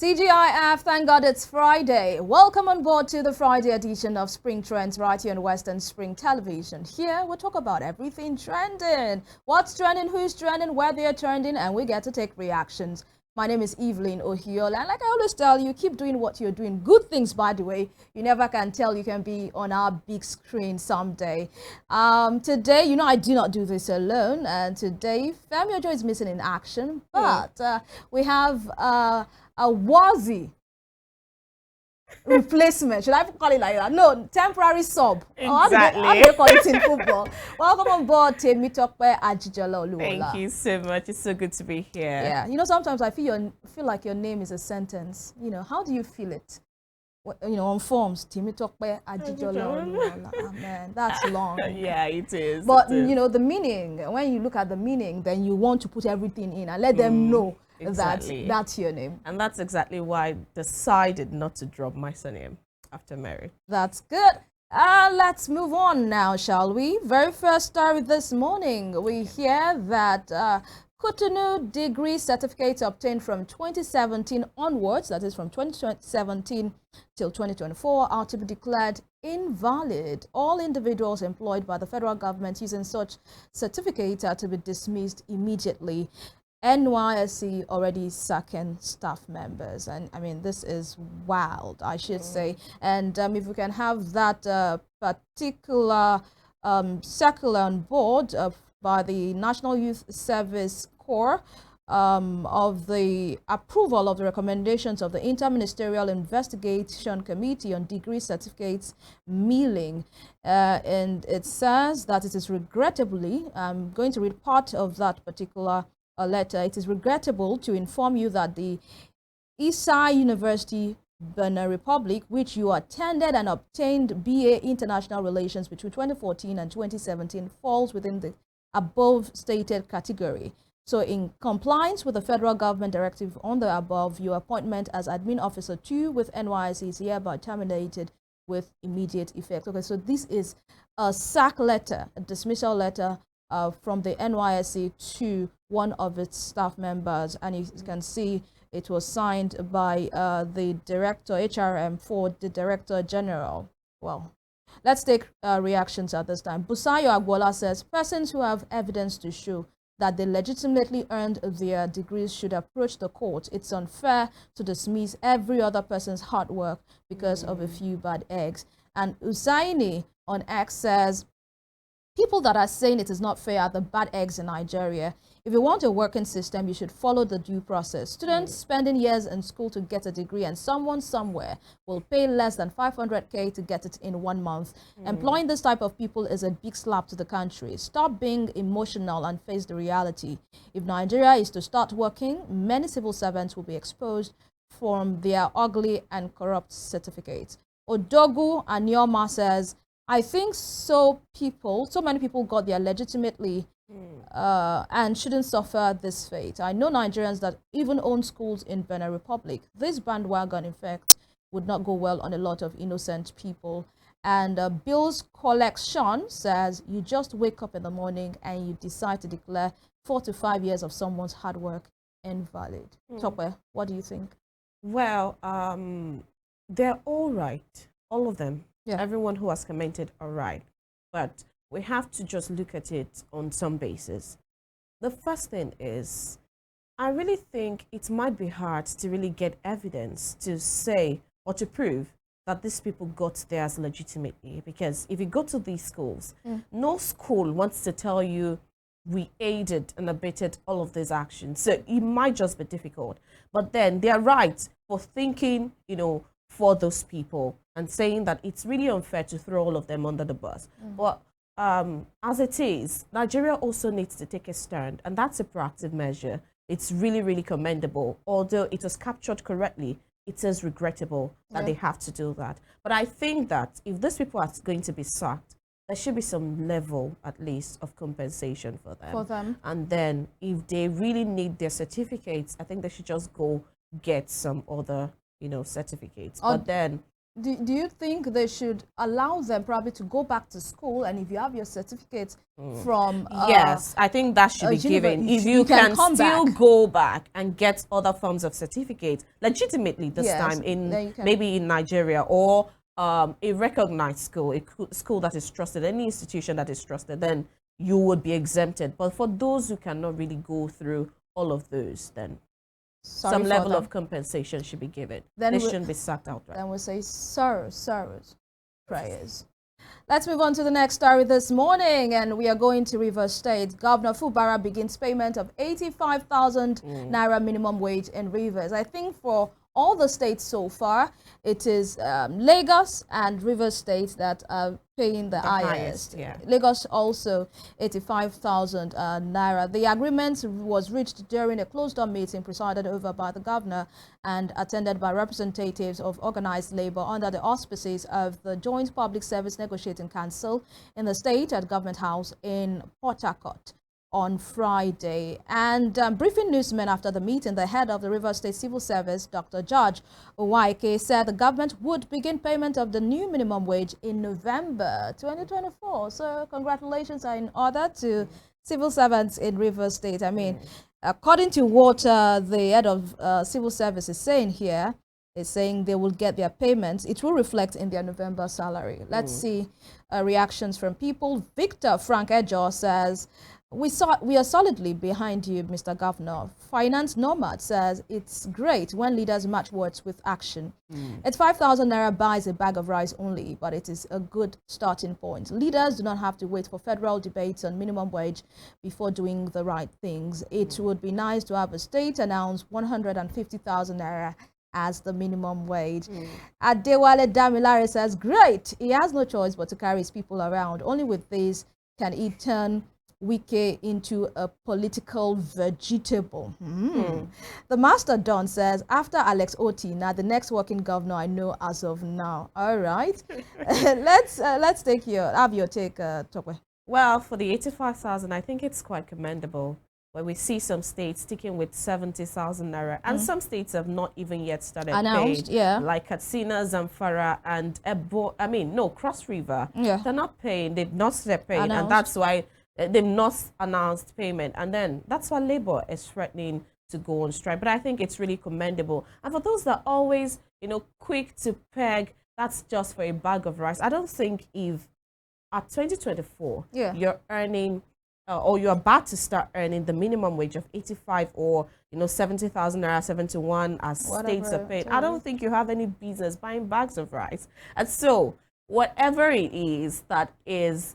TGIF, thank God it's Friday. Welcome on board to the Friday edition of Spring Trends right here on Western Spring Television. Here we'll talk about everything trending. What's trending, who's trending, where they're trending, and we get to take reactions. My name is Evelyn, Ohiolei, and like I always tell you, keep doing what you're doing. Good things, by the way. You never can tell you can be on our big screen someday. Today, I do not do this alone, and today, Femi Ojo is missing in action, but we have a worthy replacement. Should I call it like that? No, temporary sub. Exactly. How do they call it in football? Welcome on board, Temitope, AjijolaOluwa-Ola. Thank you so much. It's so good to be here. Yeah, sometimes I feel like your name is a sentence. How do you feel it? On forms, Temitope, AjijolaOluwa-Ola. Oh, man, that's long. Yeah, it is. But the meaning. When you look at the meaning, then you want to put everything in and let them know. Exactly. That's your name. And that's exactly why I decided not to drop my surname after Mary. That's good. Let's move on now, shall we? Very first story this morning, we hear that Cotonou degree certificates obtained from 2017 onwards, that is from 2017 till 2024, are to be declared invalid. All individuals employed by the federal government using such certificates are to be dismissed immediately. NYSC already sacking staff members, and I mean this is wild, I should say. And if we can have that particular circular on board by the National Youth Service Corps of the approval of the recommendations of the Interministerial Investigation Committee on Degree Certificates Milling, and it says that it is regrettably, I'm going to read part of that particular letter. It is regrettable to inform you that the Isai University, Benin Republic, which you attended and obtained BA International Relations between 2014 and 2017, falls within the above stated category. So in compliance with the federal government directive on the above, your appointment as admin officer 2 with NYSC is hereby terminated with immediate effect. Okay, so this is a sack letter, a dismissal letter from the NYSC to one of its staff members, and you can see it was signed by the director, HRM, for the director general. Well, let's take reactions at this time. Busayo Agbola says persons who have evidence to show that they legitimately earned their degrees should approach the court. It's unfair to dismiss every other person's hard work because of a few bad eggs. And Usaini on X says, people that are saying it is not fair are the bad eggs in Nigeria. If you want a working system, you should follow the due process. Students spending years in school to get a degree, and someone somewhere will pay less than 500K to get it in 1 month. Employing this type of people is a big slap to the country. Stop being emotional and face the reality. If Nigeria is to start working, many civil servants will be exposed from their ugly and corrupt certificates. Odogu Anyoma says, I think so many people got there legitimately and shouldn't suffer this fate. I know Nigerians that even own schools in Benin Republic. This bandwagon effect would not go well on a lot of innocent people. And Bill's collection says, you just wake up in the morning and you decide to declare 4 to 5 years of someone's hard work invalid. Tope, what do you think? Well, they're all right, all of them. Yeah. Everyone who has commented are right, but we have to just look at it on some basis. The first thing is, I really think it might be hard to really get evidence to say or to prove that these people got theirs legitimately, because if you go to these schools, no school wants to tell you we aided and abetted all of these actions. So it might just be difficult, but then they're right for thinking, for those people and saying that it's really unfair to throw all of them under the bus. But as it is, Nigeria also needs to take a stand, and that's a proactive measure. It's really, really commendable. Although it was captured correctly, it is regrettable that they have to do that. But I think that if these people are going to be sacked, there should be some level, at least, of compensation for them. And then if they really need their certificates, I think they should just go get some other certificates. But then do you think they should allow them probably to go back to school, and if you have your certificate from yes, I think that should be given. If you can still go back and get other forms of certificate legitimately this time in maybe in Nigeria or a recognized school, a school that is trusted, any institution that is trusted, then you would be exempted. But for those who cannot really go through all of those, then some level of compensation should be given. Then they shouldn't be sacked outright. Then we'll say sorrows, prayers. Let's move on to the next story this morning, and we are going to Rivers State. Governor Fubara begins payment of 85,000 naira minimum wage in Rivers. I think for all the states so far, it is Lagos and Rivers State that are paying the highest. Lagos also 85,000 naira. The agreement was reached during a closed-door meeting presided over by the governor and attended by representatives of organized labor under the auspices of the Joint Public Service Negotiating Council in the state at Government House in Port Harcourt on Friday. And briefing newsmen after the meeting, the head of the Rivers State Civil Service, Dr. AjijolaOluwa-Ola, said the government would begin payment of the new minimum wage in November 2024. So congratulations are in order to civil servants in Rivers State. I mean, according to what the head of civil service is saying here, is saying they will get their payments. It will reflect in their November salary. Let's see reactions from people. Victor Frank Ejo says, we are solidly behind you, Mr. Governor. Finance Nomad says it's great when leaders match words with action. It's 5,000 naira buys a bag of rice only, but it is a good starting point. Leaders do not have to wait for federal debates on minimum wage before doing the right things. It would be nice to have a state announce 150,000 naira as the minimum wage. Adewale Damilare says, great. He has no choice but to carry his people around. Only with this can he turn Wike into a political vegetable. The Master Don says, after Alex Oti, now the next working governor I know as of now. All right. let's have your take, Tope. Well, for the 85,000, I think it's quite commendable. Where we see some states sticking with 70,000 naira, and some states have not even yet started paying. Like Katsina, Zamfara, and Cross River. They're not paying. They've not started paying, and that's why they've not announced payment. And then that's why Labour is threatening to go on strike. But I think it's really commendable. And for those that are always, quick to peg, that's just for a bag of rice. I don't think if at 2024 you're earning or you're about to start earning the minimum wage of 85 or 70,000 naira, 71 as states are paid, I don't think you have any business buying bags of rice. And so whatever it is that is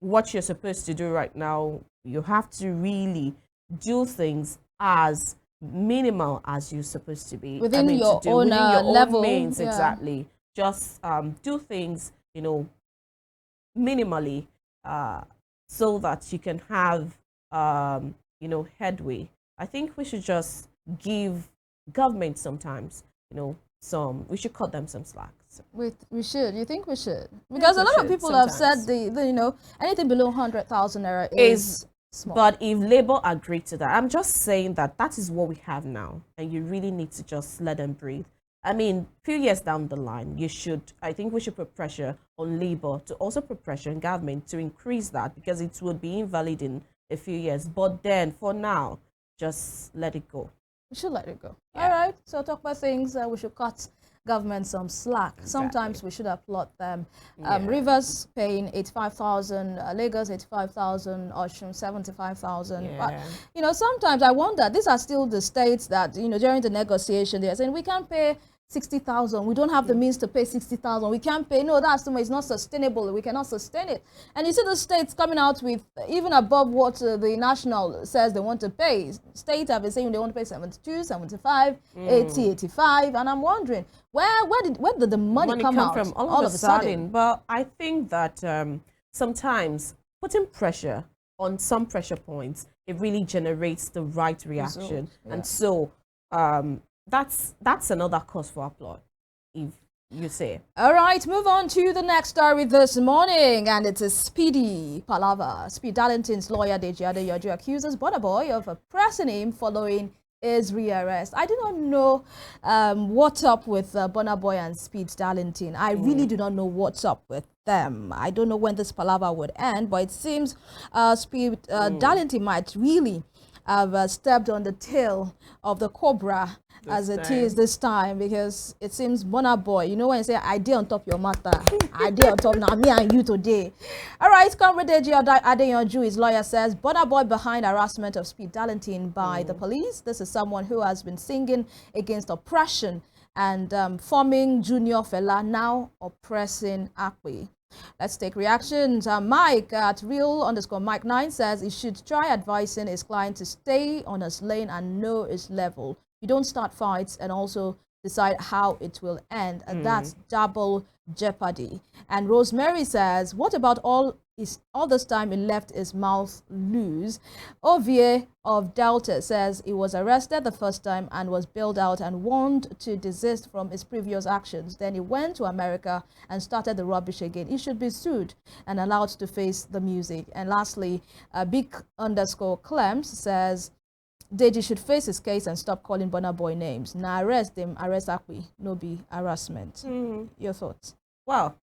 what you're supposed to do right now, you have to really do things as minimal as you're supposed to be within your own level. Means. Exactly. Just do things minimally so that you can have headway. I think we should just give government sometimes we should cut them some slack. We should. You think we should? Because a lot of people have said anything below 100,000 naira is small. But if Labour agreed to that, I'm just saying that is what we have now, and you really need to just let them breathe. I mean, a few years down the line, I think we should put pressure on Labour to also put pressure on government to increase that, because it would be invalid in a few years. But then, for now, just let it go. We should let it go. All right. So talk about things we should cut government some slack. Exactly. Sometimes we should applaud them. Rivers paying 85,000, Lagos 85,000, Osun 75,000. But sometimes I wonder, these are still the states that during the negotiation they are saying we can't pay 60,000. We don't have the means to pay 60,000. We can't pay. No, that's too much. It's not sustainable. We cannot sustain it. And you see the states coming out with even above what the national says they want to pay. States have been saying they want to pay 72, 75, 80, 85. And I'm wondering, where did the money come out from all of a sudden? But I think that sometimes putting pressure on some pressure points, it really generates the right reaction. And so that's another cause for applaud, if you say. All right, move on to the next story this morning, and it's a speedy palaver. Speed Darlington's lawyer Deji Adeyoju accuses Burna Boy of oppressing him following is rearrest. I do not know what's up with Burna Boy and Speed Darlington. I really do not know what's up with them. I don't know when this palaver would end, but it seems Speed Darlington might really have stepped on the tail of the cobra as it is this time, because it seems Burna Boy, you know when you say I did on top your matter, I did on top now me and you today. All right, Comrade Adeyanju, his lawyer says Burna Boy behind harassment of Speed Darlington by the police. This is someone who has been singing against oppression and forming Junior Fela, now oppressing Akpi. Let's take reactions. Mike at real_Mike9 says he should try advising his client to stay on his lane and know his level. You don't start fights and also decide how it will end. And that's double jeopardy. And Rosemary says, what about all this time he left his mouth loose? Ovie of Delta says he was arrested the first time and was bailed out and warned to desist from his previous actions. Then he went to America and started the rubbish again. He should be sued and allowed to face the music. And lastly, Big_Clems says Deji should face his case and stop calling Burna Boy names. Now arrest him, arrest Akpi, no be harassment. Your thoughts? Well,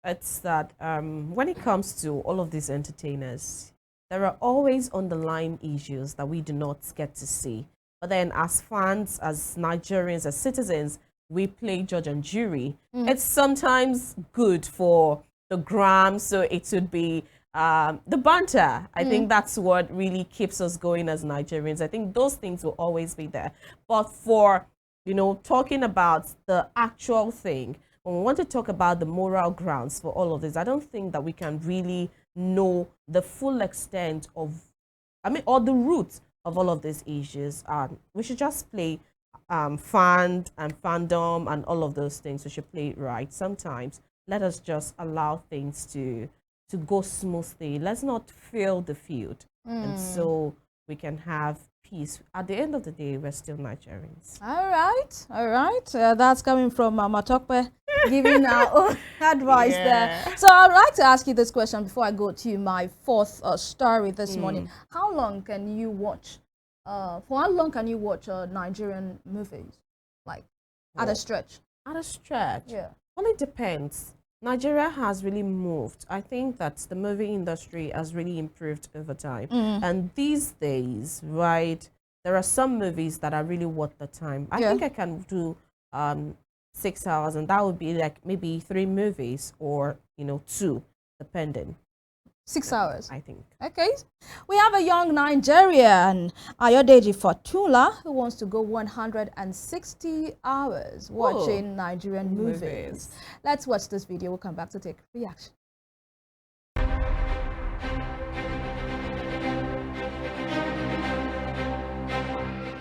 it's that when it comes to all of these entertainers, there are always underlying issues that we do not get to see. But then as fans, as Nigerians, as citizens, we play judge and jury. It's sometimes good for the gram, so it would be the banter. I think that's what really keeps us going as Nigerians. I think those things will always be there. But for, you know, talking about the actual thing, when we want to talk about the moral grounds for all of this, I don't think that we can really know the full extent of, or the root of all of these issues. We should just play fan and fandom and all of those things. We should play it right. Sometimes let us just allow things to go smoothly. Let's not fill the field, and so we can have peace. At the end of the day, we're still Nigerians. All right. That's coming from Matokpe, giving our own advice there. So I'd like to ask you this question before I go to my fourth story this morning. How long can you watch? For how long can you watch Nigerian movies, like at a stretch? At a stretch, yeah. Well, it depends. Nigeria has really moved. I think that the movie industry has really improved over time. And these days, right, there are some movies that are really worth the time. I think I can do 6 hours, and that would be like maybe 3 movies or, you know, 2, depending. 6 hours, I think. Okay. We have a young Nigerian, Ayodeji Fortula, who wants to go 160 hours watching Nigerian movies. Let's watch this video. We'll come back to take reaction.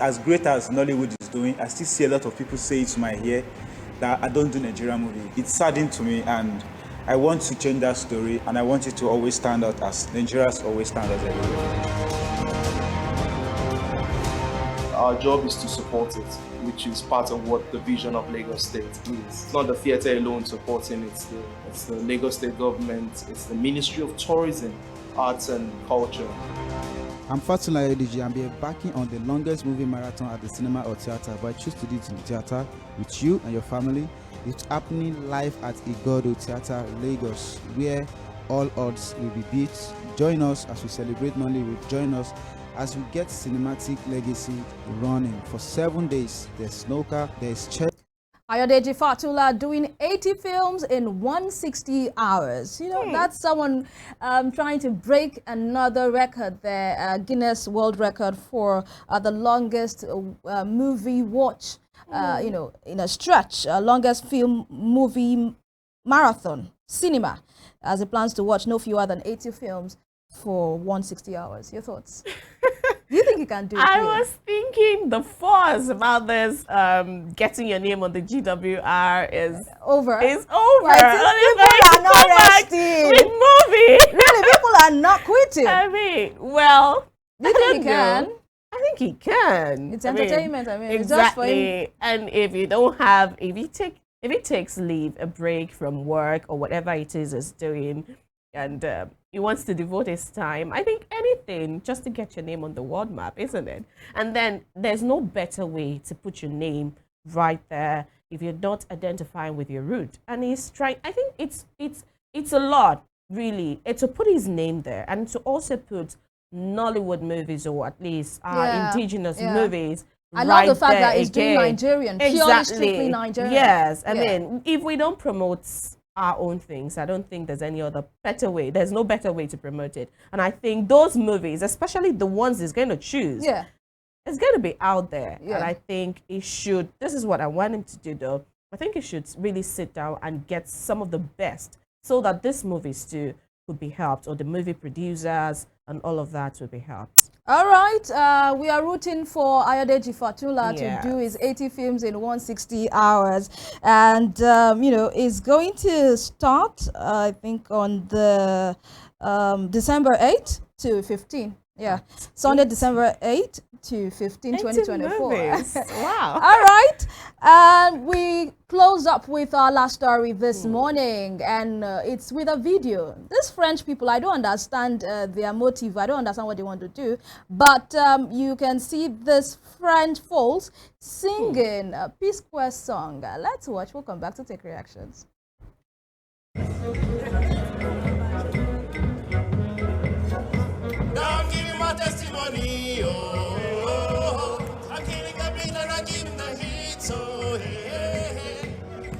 As great as Nollywood is doing, I still see a lot of people say to my ear that I don't do Nigerian movie. It's saddening to me, and I want to change that story, and I want it to always stand out as Nigerians always stand out everywhere. Our job is to support it, which is part of what the vision of Lagos State is. It's not the theatre alone supporting it, it's the Lagos State government, it's the Ministry of Tourism, Arts and Culture. I'm Fatula Ediji. I'm here backing on the longest movie marathon at the cinema or theatre, but I choose to do it in the theatre with you and your family. It's happening live at Igodo Theatre, Lagos, where all odds will be beat. Join us as we celebrate Nollywood. Join us as we get cinematic legacy running for 7 days. There's snooker, there's chess. Ayodeji Fortula doing 80 films in 160 hours. You know, that's someone trying to break another record there, Guinness World Record for the longest movie watch. You know, in a stretch, longest film movie marathon cinema, as it plans to watch no fewer than 80 films for 160 hours. Your thoughts? Do you think you can do it? I was thinking the fuss about this getting your name on the GWR is over. It's over. People are not resting. With movie. Really, people are not quitting. I mean, well, do you think you can? I think he can. It's entertainment. I mean, exactly. It's just for him. And if you don't have, if he takes leave, a break from work or whatever it is he's doing, and he wants to devote his time, I think thing just to get your name on the world map, isn't it? And then there's no better way to put your name right there if you're not identifying with your root. And he's trying, I think it's a lot, really, to put his name there and to also put Nollywood movies, or at least indigenous movies. I love the fact that it's doing Nigerian, purely strictly Nigerian. Yes, I mean, if we don't promote our own things, I don't think there's any other better way. There's no better way to promote it. And I think those movies, especially the ones he's going to choose, it's going to be out there. And I think it should, this is what I want him to do though, I think he should really sit down and get some of the best so that these movies too could be helped, or the movie producers and all of that will be helped. All right, we are rooting for Ayodeji Fatula to do his 80 films in 160 hours. And, you know, it's going to start, I think, on the December 8th to 15. Yeah, Sunday, December 8th to 15, 2024. Wow. All right. And we close up with our last story this morning, and it's with a video. These French people, I don't understand their motive. I don't understand what they want to do. But you can see this French folks singing a P-Square song. Let's watch. We'll come back to take reactions. Testimony, oh, I'm giving the beat and I'm giving the heat, so hey,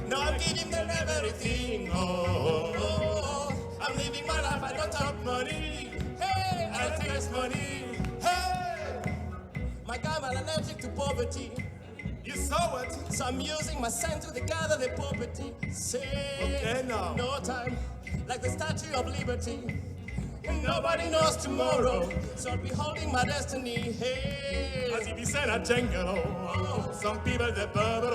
no, I'm giving them everything, oh, I'm living my life, I don't have money, hey, I taste money, hey, my God, I'm allergic to poverty, you saw it, so I'm using my scent to gather the poverty, say, okay, no time, like the Statue of Liberty. Nobody knows tomorrow, so I'll be holding my destiny. Hey, as if you said a jungle, some people they bubble.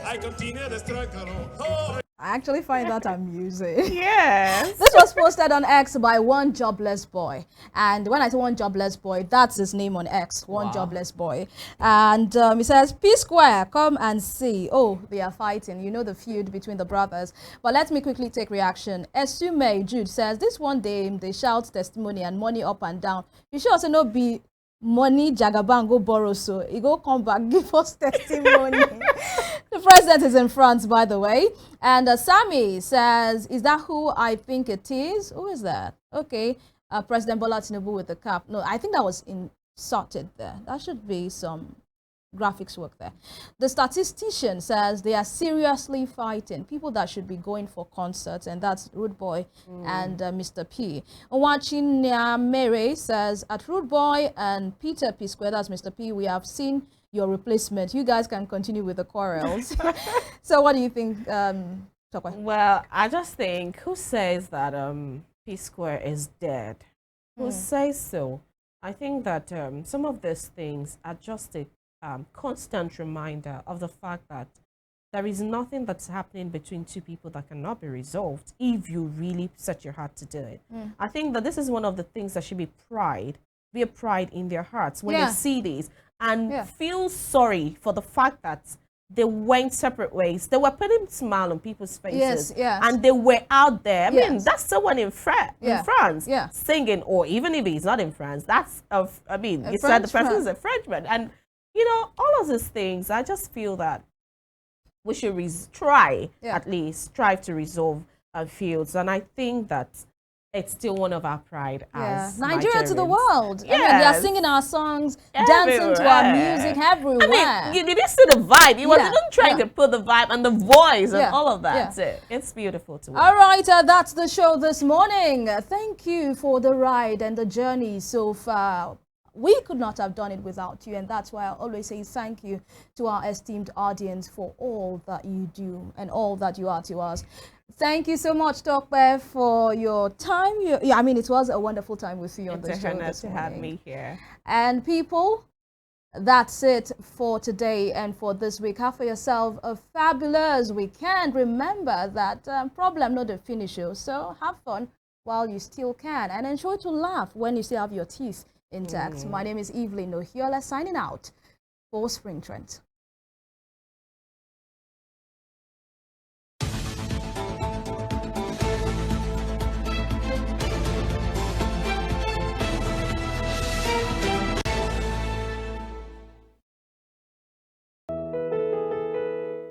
I continue the struggle. Oh. I actually find that amusing. Yes. This was posted on X by one jobless boy. And when I say one jobless boy, that's his name on X, one jobless boy. And he says, P-Square, come and see. Oh, they are fighting. You know the feud between the brothers. But let me quickly take reaction. Esume Jude says, this one day they shout testimony and money up and down. You should also not be money Jagaban go borrow, so he go come back, give us testimony. The president is in France, by the way. And Sammy says, is that who I think it is? Who is that? Okay, President Bola Tinubu with the cap. No, I think that was inserted there. That should be some graphics work there. The statistician says they are seriously fighting people that should be going for concerts, and that's Rude Boy and Mr. P. Watching Mere says, at Rude Boy and Peter P Square, that's Mr. P, we have seen your replacement. You guys can continue with the quarrels. So what do you think, Tokwe? Well, I just think, who says that P Square is dead? Who says so? I think that some of these things are just a constant reminder of the fact that there is nothing that's happening between two people that cannot be resolved if you really set your heart to do it. I think that this is one of the things that should be a pride in their hearts when they see these and feel sorry for the fact that they went separate ways. They were putting a smile on people's faces, and they were out there. I mean, that's someone in France singing, or even if he's not in France, that's I mean, you said the person is a Frenchman, and you know, all of these things, I just feel that we should at least strive to resolve our fields. And I think that it's still one of our pride as Nigeria to the world. I mean, they are singing our songs, dancing to our music everywhere. I mean, did you see the vibe? He wasn't trying to put the vibe and the voice and all of that. It's beautiful to watch. All right, that's the show this morning. Thank you for the ride and the journey so far. We could not have done it without you, and that's why I always say thank you to our esteemed audience for all that you do and all that you are to us. Thank you so much, Tokwe, for your time. I mean, it was a wonderful time with you on the show this morning. To have me here. And people, that's it for today and for this week. Have for yourself a fabulous weekend. Remember that problem not the finish you, so have fun while you still can, and enjoy to laugh when you still have your teeth intact. My name is Evelyn Ohiolei, signing out for Spring Trends.